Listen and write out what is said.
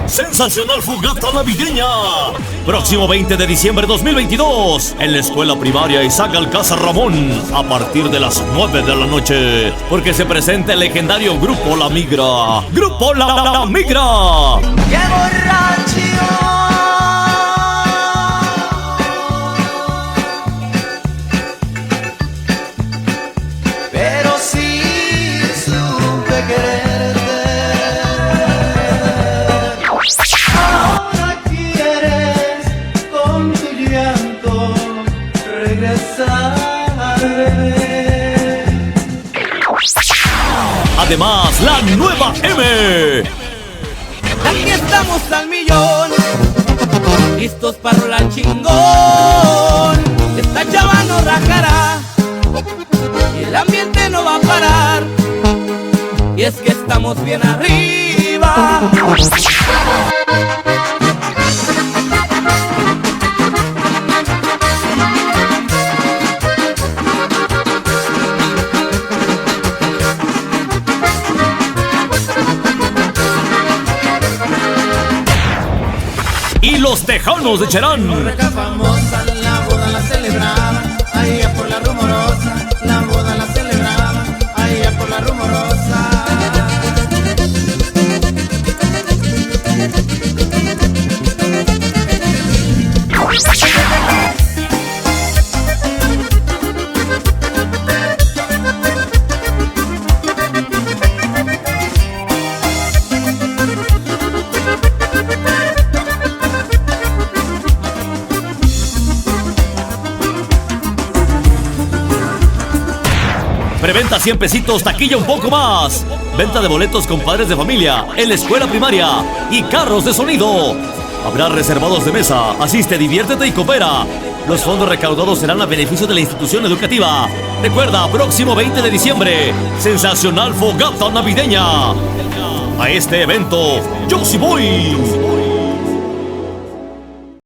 Sensacional fogata navideña. Próximo 20 de diciembre 2022 en la escuela primaria Isaac Alcázar Ramón a partir de las 9 de la noche. Porque se presenta el legendario Grupo La Migra. Grupo La Migra. ¡Qué borracho! Además, la nueva M. Aquí estamos al millón, listos para rolar chingón. Esta chava no rajará y el ambiente no va a parar. Y es que estamos bien arriba. Y los Tejanos de Cherán. Borracha famosa, la boda la celebraban, allá por la Rumorosa. La boda la celebraban, allá por la Rumorosa. Preventa 100 pesitos, taquilla un poco más. Venta de boletos con padres de familia en la escuela primaria y carros de sonido. Habrá reservados de mesa. Asiste, diviértete y coopera. Los fondos recaudados serán a beneficio de la institución educativa. Recuerda, próximo 20 de diciembre, sensacional fogata navideña. A este evento, yo sí voy.